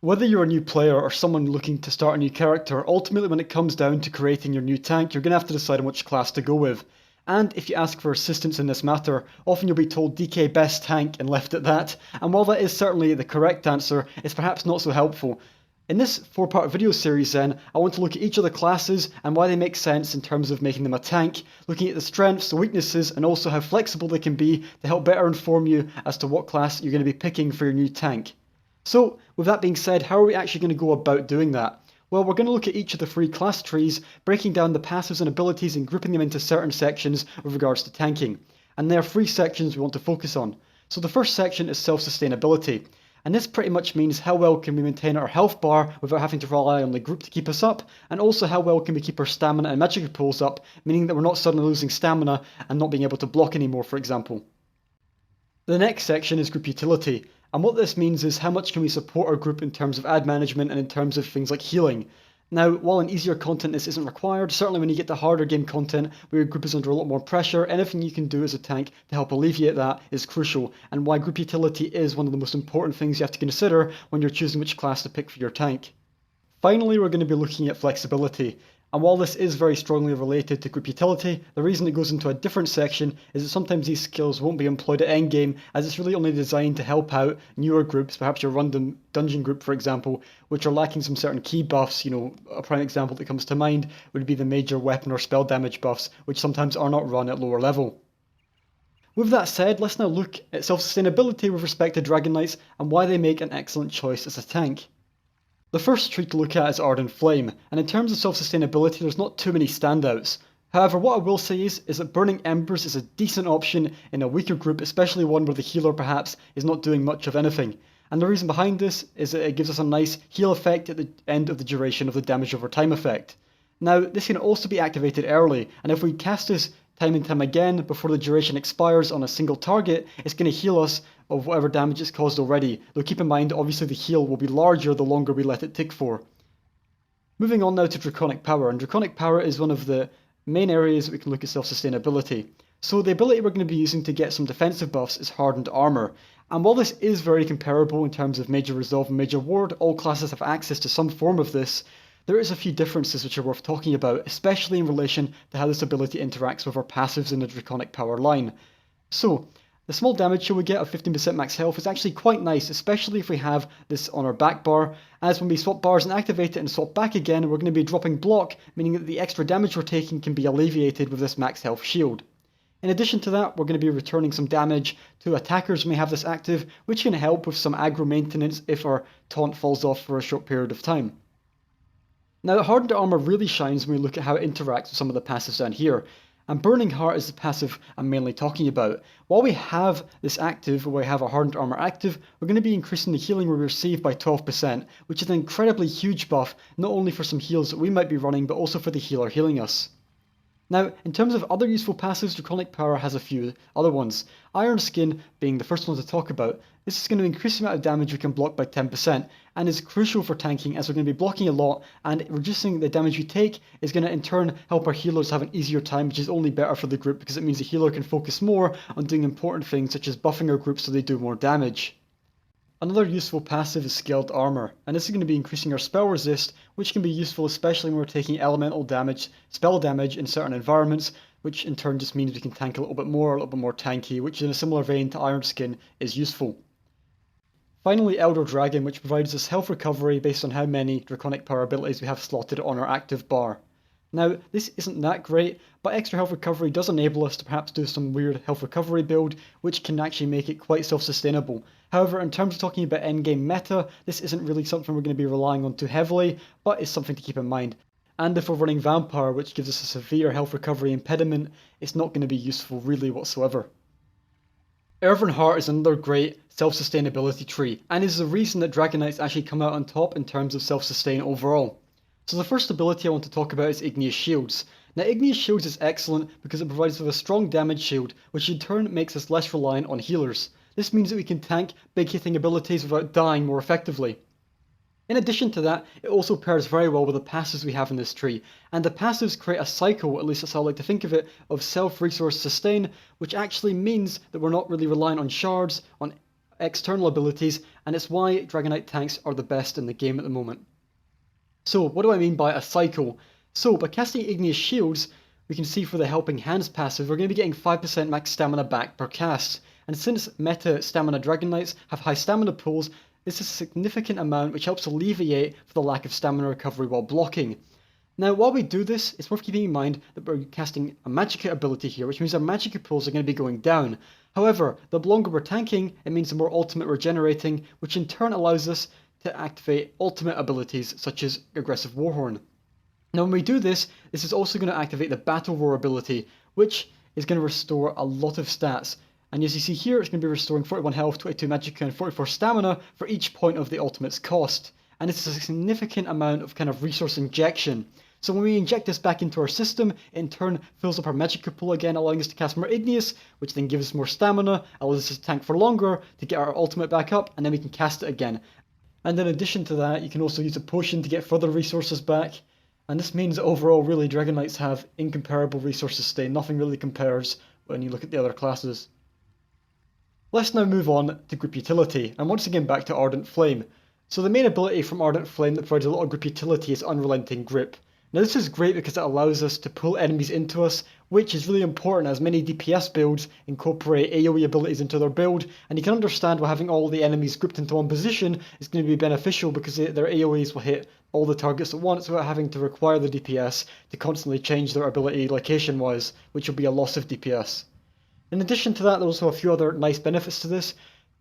Whether you're a new player or someone looking to start a new character, ultimately when it comes down to creating your new tank, you're going to have to decide on which class to go with. And if you ask for assistance in this matter, often you'll be told DK best tank and left at that. And while that is certainly the correct answer, it's perhaps not so helpful. In this 4-part video series then, I want to look at each of the classes and why they make sense in terms of making them a tank, looking at the strengths, the weaknesses, and also how flexible they can be to help better inform you as to what class you're going to be picking for your new tank. So, with that being said, how are we actually going to go about doing that? Well, we're going to look at each of the 3 class trees, breaking down the passives and abilities and grouping them into certain sections with regards to tanking. And there are 3 sections we want to focus on. So the first section is self-sustainability. And this pretty much means how well can we maintain our health bar without having to rely on the group to keep us up, and also how well can we keep our stamina and magic pulls up, meaning that we're not suddenly losing stamina and not being able to block anymore, for example. The next section is group utility, and what this means is how much can we support our group in terms of ad management and in terms of things like healing. Now, while in easier content this isn't required, certainly when you get to harder game content where your group is under a lot more pressure, anything you can do as a tank to help alleviate that is crucial, and why group utility is one of the most important things you have to consider when you're choosing which class to pick for your tank. Finally, we're going to be looking at flexibility. And while this is very strongly related to group utility, the reason it goes into a different section is that sometimes these skills won't be employed at endgame, as it's really only designed to help out newer groups, perhaps your random dungeon group for example, which are lacking some certain key buffs. A prime example that comes to mind would be the major weapon or spell damage buffs, which sometimes are not run at lower level. With that said, let's now look at self-sustainability with respect to Dragon Knights and why they make an excellent choice as a tank. The first tree to look at is Ardent Flame, and in terms of self-sustainability there's not too many standouts. However, what I will say is that Burning Embers is a decent option in a weaker group, especially one where the healer perhaps is not doing much of anything. And the reason behind this is that it gives us a nice heal effect at the end of the duration of the damage over time effect. Now, this can also be activated early, and if we cast this time and time again before the duration expires on a single target, it's going to heal us of whatever damage it's caused already, though keep in mind obviously the heal will be larger the longer we let it tick for. Moving on now to Draconic Power, and Draconic Power is one of the main areas that we can look at self-sustainability. So the ability we're going to be using to get some defensive buffs is Hardened Armor, and while this is very comparable in terms of Major Resolve and Major Ward, all classes have access to some form of this, there is a few differences which are worth talking about, especially in relation to how this ability interacts with our passives in the Draconic Power line. So, the small damage shield we get of 15% max health is actually quite nice, especially if we have this on our back bar, as when we swap bars and activate it and swap back again, we're going to be dropping block, meaning that the extra damage we're taking can be alleviated with this max health shield. In addition to that, we're going to be returning some damage to attackers who may have this active, which can help with some aggro maintenance if our taunt falls off for a short period of time. Now, Hardened Armor really shines when we look at how it interacts with some of the passives down here, and Burning Heart is the passive I'm mainly talking about. While we have this active, or we have our Hardened Armor active, we're going to be increasing the healing we receive by 12%, which is an incredibly huge buff, not only for some heals that we might be running, but also for the healer healing us. Now, in terms of other useful passives, Draconic Power has a few other ones. Iron Skin being the first one to talk about. This is going to increase the amount of damage we can block by 10%, and is crucial for tanking as we're going to be blocking a lot, and reducing the damage we take is going to in turn help our healers have an easier time, which is only better for the group because it means the healer can focus more on doing important things such as buffing our group so they do more damage. Another useful passive is Scaled Armor, and this is going to be increasing our spell resist, which can be useful especially when we're taking elemental damage, spell damage in certain environments, which in turn just means we can tank a little bit more tanky, which in a similar vein to Iron Skin is useful. Finally, Elder Dragon, which provides us health recovery based on how many Draconic Power abilities we have slotted on our active bar. Now, this isn't that great, but extra health recovery does enable us to perhaps do some weird health recovery build, which can actually make it quite self-sustainable. However, in terms of talking about endgame meta, this isn't really something we're going to be relying on too heavily, but it's something to keep in mind. And if we're running Vampire, which gives us a severe health recovery impediment, it's not going to be useful really whatsoever. Earthen Heart is another great self-sustainability tree, and is the reason that Dragon Knights actually come out on top in terms of self-sustain overall. So the first ability I want to talk about is Igneous Shields. Now, Igneous Shields is excellent because it provides us with a strong damage shield, which in turn makes us less reliant on healers. This means that we can tank big hitting abilities without dying more effectively. In addition to that, it also pairs very well with the passives we have in this tree, and the passives create a cycle, at least that's how I like to think of it, of self-resource sustain, which actually means that we're not really reliant on shards, on external abilities, and it's why Dragonite tanks are the best in the game at the moment. So what do I mean by a cycle? So by casting Igneous Shields, we can see for the Helping Hands passive, we're going to be getting 5% max stamina back per cast. And since meta stamina Dragonites have high stamina pools, this is a significant amount which helps alleviate for the lack of stamina recovery while blocking. Now, while we do this, it's worth keeping in mind that we're casting a Magicka ability here, which means our Magicka pools are going to be going down. However, the longer we're tanking, it means the more ultimate we're generating, which in turn allows us to activate ultimate abilities such as Aggressive Warhorn. Now when we do this, this is also going to activate the Battle Roar ability, which is going to restore a lot of stats. And as you see here, it's going to be restoring 41 health, 22 Magicka, and 44 stamina for each point of the ultimate's cost. And it's a significant amount of kind of resource injection. So when we inject this back into our system, it in turn fills up our Magicka pool again, allowing us to cast more Igneous, which then gives us more stamina, allows us to tank for longer to get our ultimate back up, and then we can cast it again. And in addition to that, you can also use a potion to get further resources back. And this means that overall, really, Dragonites have incomparable resources stay. Nothing really compares when you look at the other classes. Let's now move on to group utility, and once again back to Ardent Flame. So the main ability from Ardent Flame that provides a lot of group utility is Unrelenting Grip. Now this is great because it allows us to pull enemies into us, which is really important as many DPS builds incorporate AoE abilities into their build, and you can understand why having all the enemies grouped into one position is going to be beneficial because their AoEs will hit all the targets at once without having to require the DPS to constantly change their ability location-wise, which will be a loss of DPS. In addition to that, there's also a few other nice benefits to this.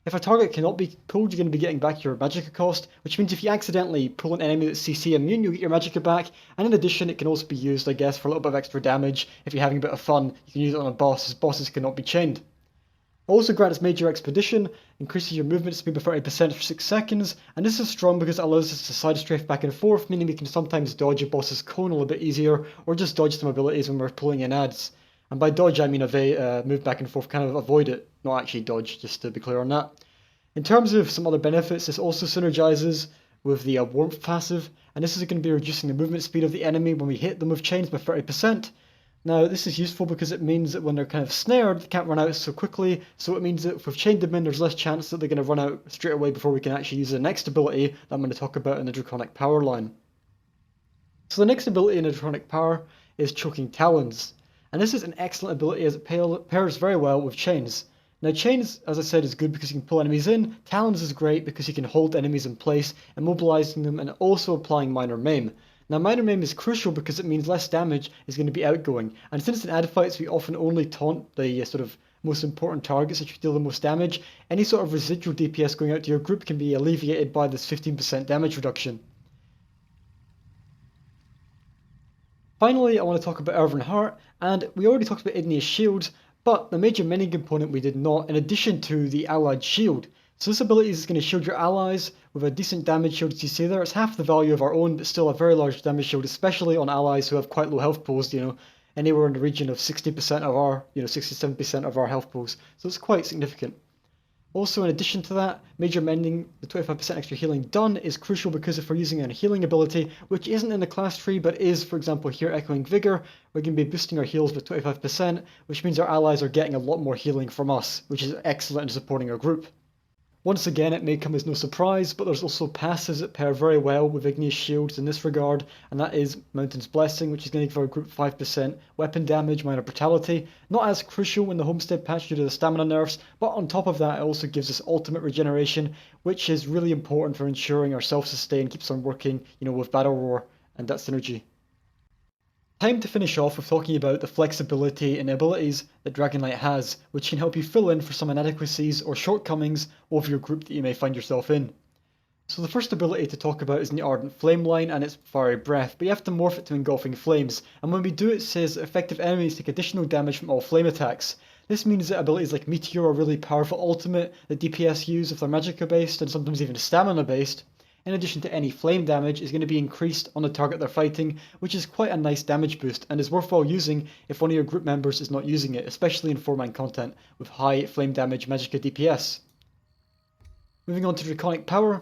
If a target cannot be pulled, you're going to be getting back your Magicka cost, which means if you accidentally pull an enemy that's CC immune, you'll get your Magicka back, and in addition, it can also be used, I guess, for a little bit of extra damage. If you're having a bit of fun, you can use it on a boss, as bosses cannot be chained. Also grants Major Expedition, increases your movement speed by 30% for 6 seconds, and this is strong because it allows us to side strafe back and forth, meaning we can sometimes dodge a boss's cone a little bit easier, or just dodge some abilities when we're pulling in adds. And by dodge, I mean move back and forth, kind of avoid it, not actually dodge, just to be clear on that. In terms of some other benefits, this also synergizes with the Warmth passive, and this is going to be reducing the movement speed of the enemy when we hit them with chains by 30%. Now, this is useful because it means that when they're kind of snared, they can't run out so quickly, so it means that if we've chained them in, there's less chance that they're going to run out straight away before we can actually use the next ability that I'm going to talk about in the Draconic Power line. So the next ability in the Draconic Power is Choking Talons, and this is an excellent ability as it pairs very well with chains. Now chains, as I said, is good because you can pull enemies in. Talons is great because you can hold enemies in place, immobilizing them and also applying Minor Maim. Now Minor Maim is crucial because it means less damage is going to be outgoing, and since in ad fights we often only taunt the sort of most important targets that deal the most damage, any sort of residual DPS going out to your group can be alleviated by this 15% damage reduction. Finally, I want to talk about Elven Heart, and we already talked about Igneous Shields, but the major mending component we did not, in addition to the allied shield. So this ability is going to shield your allies with a decent damage shield, as you see there. It's half the value of our own, but still a very large damage shield, especially on allies who have quite low health pools, anywhere in the region of 60% of our, 67% of our health pools. So it's quite significant. Also, in addition to that, Major Mending, the 25% extra healing done, is crucial because if we're using a healing ability, which isn't in the class tree, but is, for example, here Echoing Vigor, we're going to be boosting our heals by 25%, which means our allies are getting a lot more healing from us, which is excellent in supporting our group. Once again, it may come as no surprise, but there's also passives that pair very well with Igneous Shields in this regard, and that is Mountain's Blessing, which is going to give our group 5% weapon damage, minor brutality. Not as crucial in the Homestead patch due to the stamina nerfs, but on top of that, it also gives us ultimate regeneration, which is really important for ensuring our self-sustain keeps on working, with Battle Roar and that synergy. Time to finish off with talking about the flexibility and abilities that Dragonite has, which can help you fill in for some inadequacies or shortcomings of your group that you may find yourself in. So the first ability to talk about is in the Ardent Flame line, and it's Fiery Breath, but you have to morph it to Engulfing Flames, and when we do it says that effective enemies take additional damage from all flame attacks. This means that abilities like Meteor are really powerful ultimate that DPS use if they're Magicka based and sometimes even stamina based. In addition to any flame damage is going to be increased on the target they're fighting, which is quite a nice damage boost and is worthwhile using if one of your group members is not using it, especially in 4-man content with high flame damage Magicka DPS. Moving on to Draconic Power.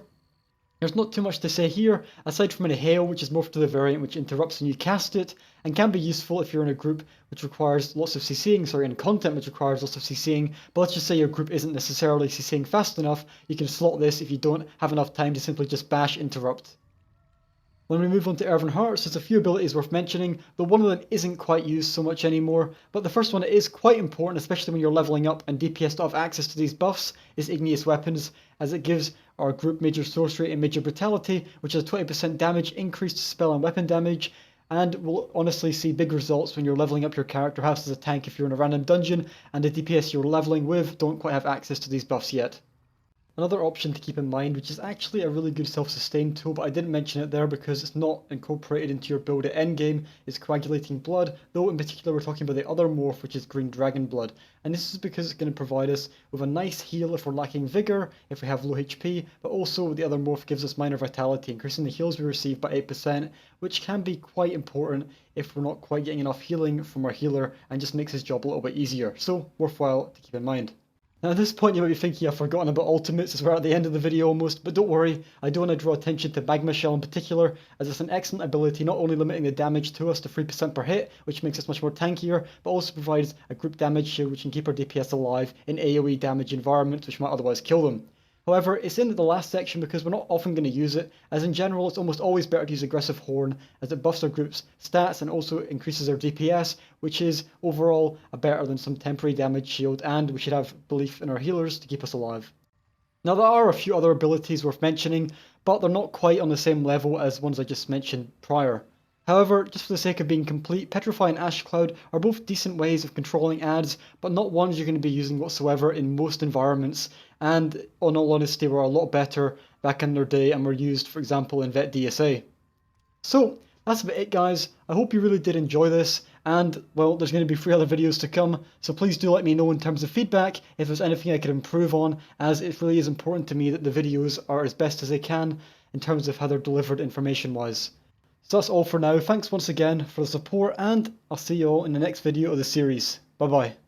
There's not too much to say here, aside from Inhale, which is morphed to the variant which interrupts when you cast it, and can be useful if you're in a group which requires lots of CCing, in content which requires lots of CCing, but let's just say your group isn't necessarily CCing fast enough, you can slot this if you don't have enough time to simply just bash interrupt. When we move on to Earthen Hearts, there's a few abilities worth mentioning, though one of them isn't quite used so much anymore, but the first one is quite important, especially when you're leveling up and DPS don't have access to these buffs, is Igneous Weapons, as it gives our group Major Sorcery and Major Brutality, which has 20% damage increase to spell and weapon damage, and will honestly see big results when you're leveling up your character house as a tank if you're in a random dungeon, and the DPS you're leveling with don't quite have access to these buffs yet. Another option to keep in mind, which is actually a really good self-sustain tool, but I didn't mention it there because it's not incorporated into your build at endgame, is Coagulating Blood, though in particular we're talking about the other morph, which is Green Dragon Blood. And this is because it's going to provide us with a nice heal if we're lacking Vigor, if we have low HP, but also the other morph gives us Minor Vitality, increasing the heals we receive by 8%, which can be quite important if we're not quite getting enough healing from our healer, and just makes his job a little bit easier, so worthwhile to keep in mind. Now at this point you might be thinking I've forgotten about ultimates as we're at the end of the video almost, but don't worry, I do want to draw attention to Magma Shell in particular, as it's an excellent ability not only limiting the damage to us to 3% per hit, which makes us much more tankier, but also provides a group damage shield which can keep our DPS alive in AoE damage environments which might otherwise kill them. However, it's in the last section because we're not often going to use it, as in general it's almost always better to use Aggressive Horn, as it buffs our group's stats and also increases our DPS, which is overall better than some temporary damage shield, and we should have belief in our healers to keep us alive. Now there are a few other abilities worth mentioning, but they're not quite on the same level as ones I just mentioned prior. However, just for the sake of being complete, Petrify and Ash Cloud are both decent ways of controlling ads, but not ones you're going to be using whatsoever in most environments, and in all honesty were a lot better back in their day and were used, for example, in Vet DSA. So, that's about it guys. I hope you really did enjoy this, and well, there's going to be 3 other videos to come, so please do let me know in terms of feedback if there's anything I could improve on, as it really is important to me that the videos are as best as they can in terms of how they're delivered information-wise. So that's all for now. Thanks once again for the support, and I'll see you all in the next video of the series. Bye bye.